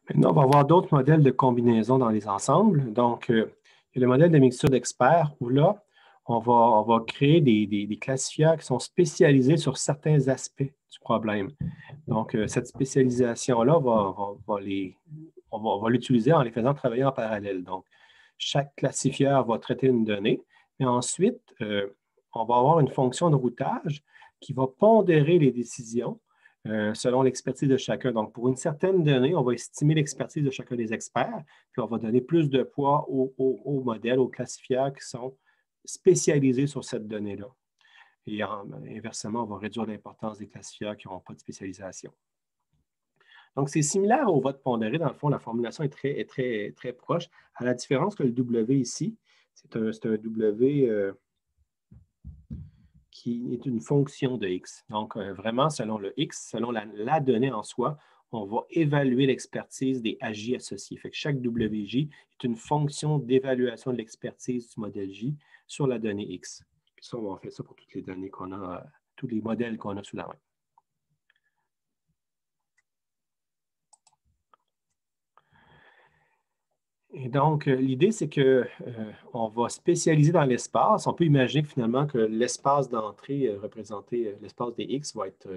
Maintenant, on va avoir d'autres modèles de combinaison dans les ensembles. Donc, il y a le modèle de mixture d'experts où là, on va créer des classifieurs qui sont spécialisés sur certains aspects du problème. Donc, cette spécialisation-là, on va l'utiliser en les faisant travailler en parallèle. Donc, chaque classifieur va traiter une donnée, et ensuite, on va avoir une fonction de routage qui va pondérer les décisions selon l'expertise de chacun. Donc, pour une certaine donnée, on va estimer l'expertise de chacun des experts, puis on va donner plus de poids aux modèles, aux classifieurs qui sont spécialisés sur cette donnée-là. Et inversement, on va réduire l'importance des classifieurs qui n'ont pas de spécialisation. Donc, c'est similaire au vote pondéré. Dans le fond, la formulation est très proche, à la différence que le W ici, c'est un W qui est une fonction de X. Donc, vraiment, selon le X, selon la donnée en soi, on va évaluer l'expertise des AJ associés. Fait que chaque WJ est une fonction d'évaluation de l'expertise du modèle J sur la donnée X. Puis ça, on va faire ça pour toutes les données qu'on a, tous les modèles qu'on a sous la main. Et donc, l'idée, c'est qu'on va spécialiser dans l'espace. On peut imaginer que finalement, que l'espace d'entrée représenté, l'espace des X va être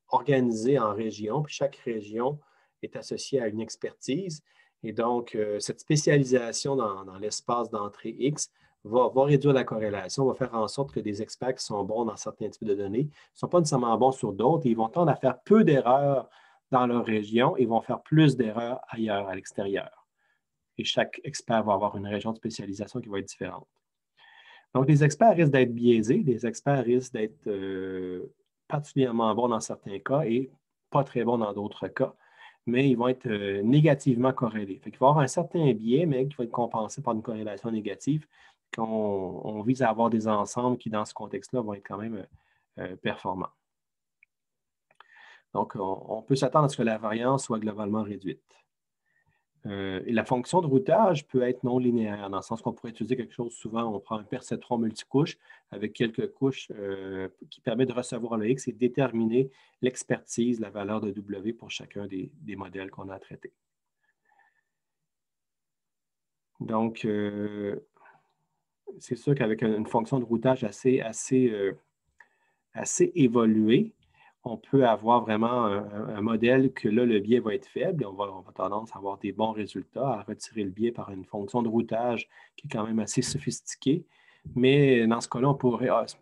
organisé en régions, puis chaque région est associée à une expertise. Et donc, cette spécialisation dans l'espace d'entrée X va réduire la corrélation, va faire en sorte que des experts qui sont bons dans certains types de données ne sont pas nécessairement bons sur d'autres et ils vont tendre à faire peu d'erreurs dans leur région et vont faire plus d'erreurs ailleurs, à l'extérieur. Et chaque expert va avoir une région de spécialisation qui va être différente. Donc, les experts risquent d'être biaisés, les experts risquent d'être particulièrement bons dans certains cas et pas très bons dans d'autres cas, mais ils vont être négativement corrélés. Il va y avoir un certain biais, mais qui va être compensé par une corrélation négative. On vise à avoir des ensembles qui, dans ce contexte-là, vont être quand même performants. Donc, on peut s'attendre à ce que la variance soit globalement réduite. Et la fonction de routage peut être non linéaire, dans le sens qu'on pourrait utiliser quelque chose, souvent, on prend un perceptron multicouche avec quelques couches qui permet de recevoir le X et déterminer l'expertise, la valeur de W pour chacun des modèles qu'on a traités. Donc, c'est sûr qu'avec une fonction de routage assez évoluée, on peut avoir vraiment un modèle que là, le biais va être faible et on va tendance à avoir des bons résultats, à retirer le biais par une fonction de routage qui est quand même assez sophistiquée. Mais dans ce cas-là, on peut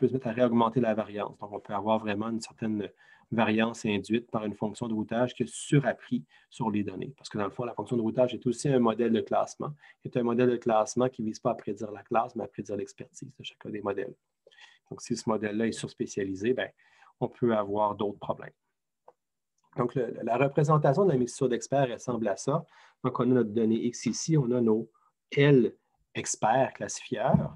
se mettre à réaugmenter la variance. Donc, on peut avoir vraiment une certaine variance induite par une fonction de routage qui a surappris sur les données. Parce que dans le fond, la fonction de routage est aussi un modèle de classement. C'est un modèle de classement qui ne vise pas à prédire la classe, mais à prédire l'expertise de chacun des modèles. Donc, si ce modèle-là est surspécialisé, bien, on peut avoir d'autres problèmes. Donc, la représentation de la mixture d'experts ressemble à ça. Donc, on a notre donnée X ici, on a nos L experts classifieurs.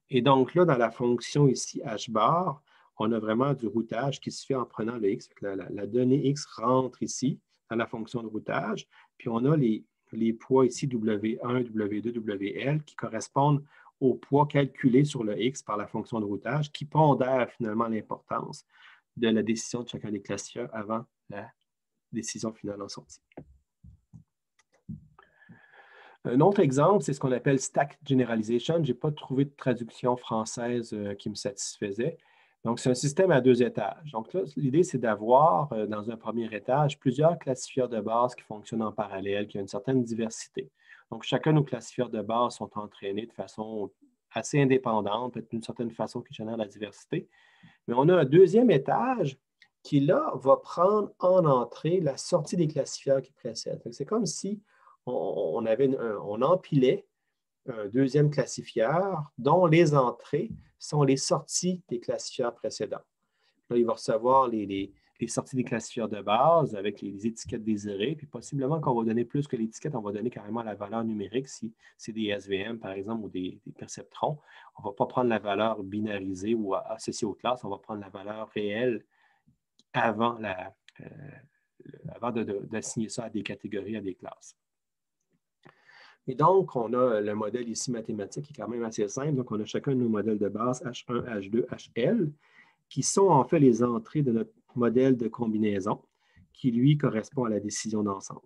Et donc, là, dans la fonction ici, H-bar, on a vraiment du routage qui se fait en prenant le X. La donnée X rentre ici dans la fonction de routage. Puis, on a les poids ici, W1, W2, WL, qui correspondent au poids calculé sur le X par la fonction de routage, qui pondère finalement l'importance de la décision de chacun des classifieurs avant la décision finale en sortie. Un autre exemple, c'est ce qu'on appelle stack generalization. Je n'ai pas trouvé de traduction française qui me satisfaisait. Donc, c'est un système à 2 étages. Donc, là, l'idée, c'est d'avoir, dans un premier étage, plusieurs classifieurs de base qui fonctionnent en parallèle, qui ont une certaine diversité. Donc, chacun de nos classifieurs de base sont entraînés de façon assez indépendante, peut-être d'une certaine façon qui génère la diversité. Mais on a un deuxième étage qui, là, va prendre en entrée la sortie des classifieurs qui précèdent. C'est comme si on empilait un deuxième classifieur dont les entrées sont les sorties des classifieurs précédents. Là, il va recevoir les sorties des classifieurs de base avec les étiquettes désirées, puis possiblement qu'on va donner plus que l'étiquette, on va donner carrément la valeur numérique si c'est des SVM, par exemple, ou des perceptrons. On ne va pas prendre la valeur binarisée ou associée aux classes, on va prendre la valeur réelle avant d'assigner ça à des catégories, à des classes. Et donc, on a le modèle ici mathématique qui est quand même assez simple. Donc, on a chacun de nos modèles de base, H1, H2, HL, qui sont en fait les entrées de notre modèle de combinaison, qui, lui, correspond à la décision d'ensemble.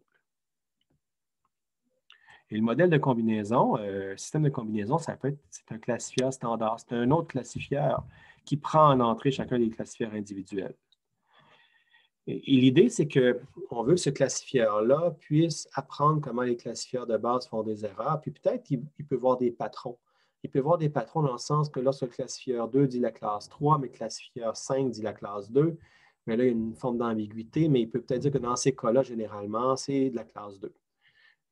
Et le modèle de combinaison, système de combinaison, c'est un classifieur standard. C'est un autre classifieur qui prend en entrée chacun des classifieurs individuels. Et l'idée, c'est qu'on veut que ce classifieur-là puisse apprendre comment les classifieurs de base font des erreurs, puis peut-être qu'il peut voir des patrons. Il peut voir des patrons dans le sens que lorsque le classifieur 2 dit la classe 3, mais le classifieur 5 dit la classe 2, mais là, il y a une forme d'ambiguïté, mais il peut peut-être dire que dans ces cas-là, généralement, c'est de la classe 2,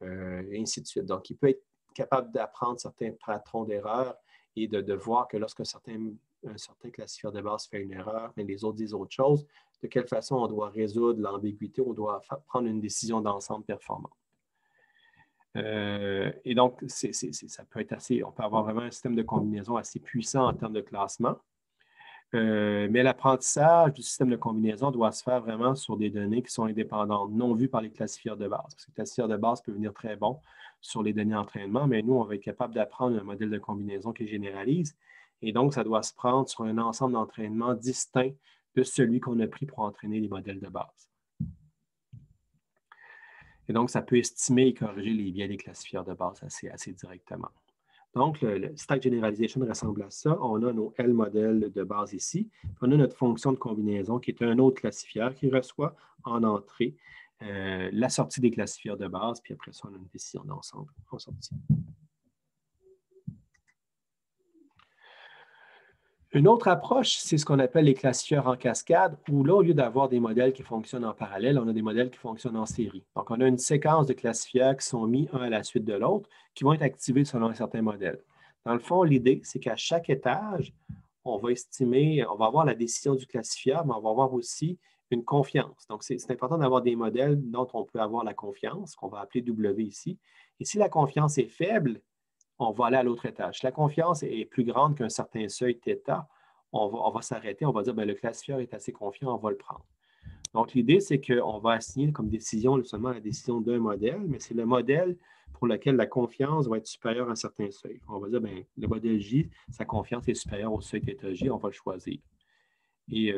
et ainsi de suite. Donc, il peut être capable d'apprendre certains patrons d'erreurs et de voir que lorsque un certain classifieur de base fait une erreur, mais les autres disent autre chose, de quelle façon on doit résoudre l'ambiguïté, on doit prendre une décision d'ensemble performante. Et donc, ça peut être on peut avoir vraiment un système de combinaison assez puissant en termes de classement. Mais l'apprentissage du système de combinaison doit se faire vraiment sur des données qui sont indépendantes, non vues par les classifieurs de base. Parce que le classifieur de base peut venir très bon sur les données d'entraînement, mais nous, on va être capable d'apprendre un modèle de combinaison qui généralise. Et donc, ça doit se prendre sur un ensemble d'entraînements distinct de celui qu'on a pris pour entraîner les modèles de base. Et donc, ça peut estimer et corriger les biais des classifieurs de base assez directement. Donc, le stack generalization ressemble à ça. On a nos L modèles de base ici. Puis on a notre fonction de combinaison qui est un autre classifieur qui reçoit en entrée la sortie des classifieurs de base, puis après ça, on a une décision d'ensemble en sortie. Une autre approche, c'est ce qu'on appelle les classifieurs en cascade, où là, au lieu d'avoir des modèles qui fonctionnent en parallèle, on a des modèles qui fonctionnent en série. Donc, on a une séquence de classifieurs qui sont mis un à la suite de l'autre, qui vont être activés selon un certain modèle. Dans le fond, l'idée, c'est qu'à chaque étage, on va avoir la décision du classifieur, mais on va avoir aussi une confiance. Donc, c'est important d'avoir des modèles dont on peut avoir la confiance, qu'on va appeler W ici. Et si la confiance est faible, on va aller à l'autre étage. Si la confiance est plus grande qu'un certain seuil θ, on va s'arrêter, on va dire, bien, le classifieur est assez confiant, on va le prendre. Donc, l'idée, c'est qu'on va assigner comme décision seulement la décision d'un modèle, mais c'est le modèle pour lequel la confiance va être supérieure à un certain seuil. On va dire, bien, le modèle J, sa confiance est supérieure au seuil θJ, on va le choisir. Et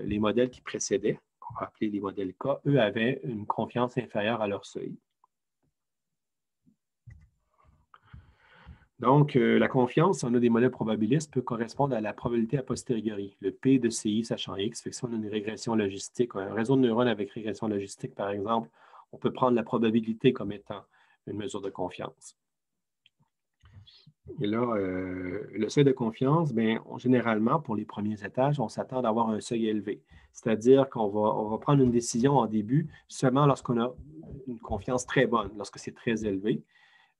les modèles qui précédaient, qu'on va appeler les modèles K, eux avaient une confiance inférieure à leur seuil. Donc, la confiance, si on a des modèles probabilistes, peut correspondre à la probabilité a posteriori, le P de CI sachant X. Fait que si on a une régression logistique, un réseau de neurones avec régression logistique, par exemple, on peut prendre la probabilité comme étant une mesure de confiance. Et là, le seuil de confiance, bien, généralement, pour les premiers étages, on s'attend d'avoir un seuil élevé. C'est-à-dire qu'on va prendre une décision en début seulement lorsqu'on a une confiance très bonne, lorsque c'est très élevé.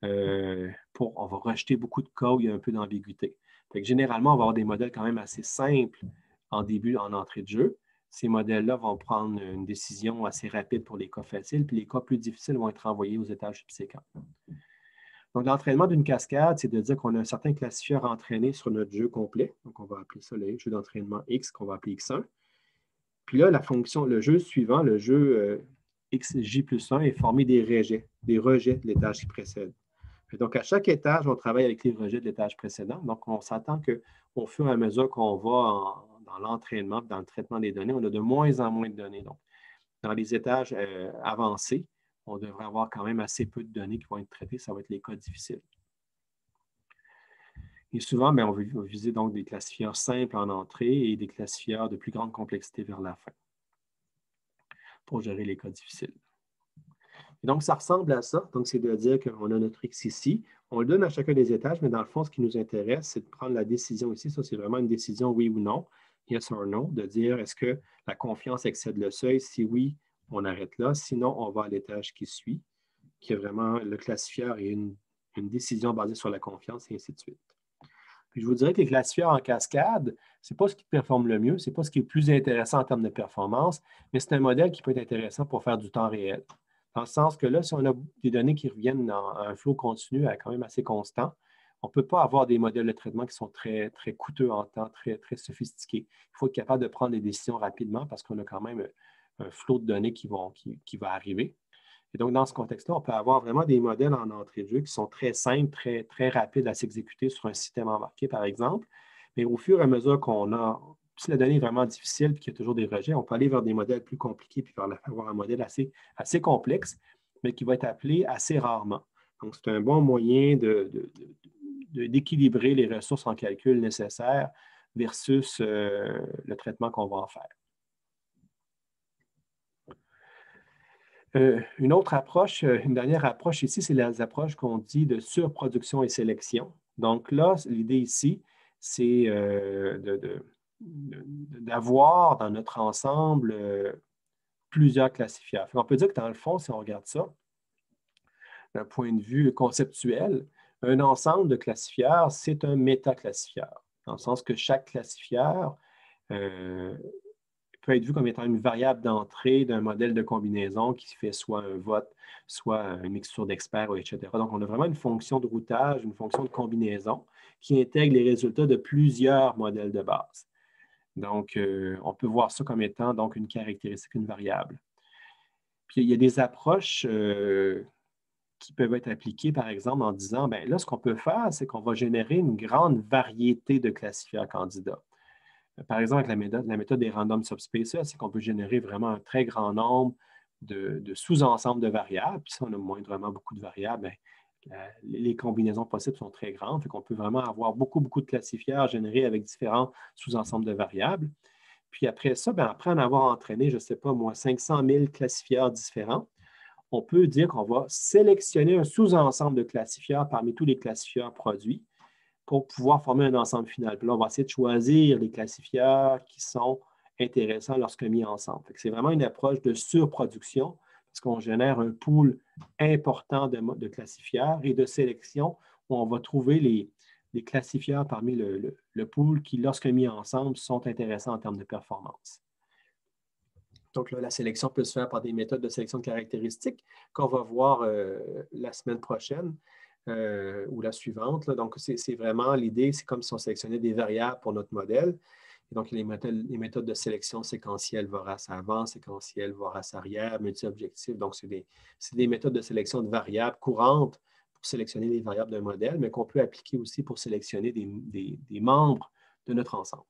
On va rejeter beaucoup de cas où il y a un peu d'ambiguïté. Généralement, on va avoir des modèles quand même assez simples en début, en entrée de jeu. Ces modèles-là vont prendre une décision assez rapide pour les cas faciles, puis les cas plus difficiles vont être envoyés aux étages subséquents. Donc, l'entraînement d'une cascade, c'est de dire qu'on a un certain classifieur entraîné sur notre jeu complet. Donc, on va appeler ça le jeu d'entraînement X, qu'on va appeler X1. Puis là, le jeu suivant, le jeu XJ plus 1, est formé des rejets de l'étage qui précède. Donc, à chaque étage, on travaille avec les rejets de l'étage précédent. Donc, on s'attend qu'au fur et à mesure qu'on va dans l'entraînement, dans le traitement des données, on a de moins en moins de données. Donc, dans les étages avancés, on devrait avoir quand même assez peu de données qui vont être traitées. Ça va être les cas difficiles. Et souvent, bien, on va viser donc des classifieurs simples en entrée et des classifieurs de plus grande complexité vers la fin pour gérer les cas difficiles. Et donc, ça ressemble à ça. Donc, c'est de dire qu'on a notre X ici. On le donne à chacun des étages, mais dans le fond, ce qui nous intéresse, c'est de prendre la décision ici. Ça, c'est vraiment une décision oui ou non, yes or no, de dire est-ce que la confiance excède le seuil? Si oui, on arrête là. Sinon, on va à l'étage qui suit, qui est vraiment le classifieur et une décision basée sur la confiance, et ainsi de suite. Puis je vous dirais que les classifieurs en cascade, ce n'est pas ce qui performe le mieux, ce n'est pas ce qui est le plus intéressant en termes de performance, mais c'est un modèle qui peut être intéressant pour faire du temps réel. Dans le sens que là, si on a des données qui reviennent à un flot continu quand même assez constant, on ne peut pas avoir des modèles de traitement qui sont très, très coûteux en temps, très, très sophistiqués. Il faut être capable de prendre des décisions rapidement parce qu'on a quand même un flot de données qui va arriver. Et donc, dans ce contexte-là, on peut avoir vraiment des modèles en entrée de jeu qui sont très simples, très, très rapides à s'exécuter sur un système embarqué, par exemple. Mais au fur et à mesure si la donnée est vraiment difficile et qu'il y a toujours des rejets, on peut aller vers des modèles plus compliqués puis avoir un modèle assez complexe, mais qui va être appelé assez rarement. Donc, c'est un bon moyen d'équilibrer les ressources en calcul nécessaires versus le traitement qu'on va en faire. Une autre approche, une dernière approche ici, c'est les approches qu'on dit de surproduction et sélection. Donc là, l'idée ici, c'est d'avoir dans notre ensemble plusieurs classifieurs. On peut dire que dans le fond, si on regarde ça, d'un point de vue conceptuel, un ensemble de classifieurs, c'est un métaclassifieur, dans le sens que chaque classifieur peut être vu comme étant une variable d'entrée d'un modèle de combinaison qui fait soit un vote, soit une mixture d'experts, etc. Donc, on a vraiment une fonction de routage, une fonction de combinaison qui intègre les résultats de plusieurs modèles de base. Donc, on peut voir ça comme étant donc une caractéristique, une variable. Puis, il y a des approches qui peuvent être appliquées, par exemple, en disant, bien là, ce qu'on peut faire, c'est qu'on va générer une grande variété de classifieurs candidats. Par exemple, avec la méthode des random subspaces, c'est qu'on peut générer vraiment un très grand nombre de sous-ensembles de variables. Puis si on a moindrement beaucoup de variables, bien, les combinaisons possibles sont très grandes. Fait qu'on peut vraiment avoir beaucoup, beaucoup de classifieurs générés avec différents sous-ensembles de variables. Puis après ça, bien, après en avoir entraîné, je ne sais pas moi, 500 000 classifieurs différents, on peut dire qu'on va sélectionner un sous-ensemble de classifieurs parmi tous les classifieurs produits pour pouvoir former un ensemble final. Puis là, on va essayer de choisir les classifieurs qui sont intéressants lorsque mis ensemble. C'est vraiment une approche de surproduction parce qu'on génère un pool important de classifieurs et de sélection où on va trouver les classifieurs parmi le pool qui, lorsque mis ensemble, sont intéressants en termes de performance. Donc là, la sélection peut se faire par des méthodes de sélection de caractéristiques qu'on va voir la semaine prochaine. Ou la suivante. Là. Donc, c'est vraiment l'idée, c'est comme si on sélectionnait des variables pour notre modèle. Et donc, les méthodes de sélection séquentielle, vorace avant, séquentielle, vorace arrière, multi-objectif. Donc, c'est des méthodes de sélection de variables courantes pour sélectionner les variables d'un modèle, mais qu'on peut appliquer aussi pour sélectionner des membres de notre ensemble.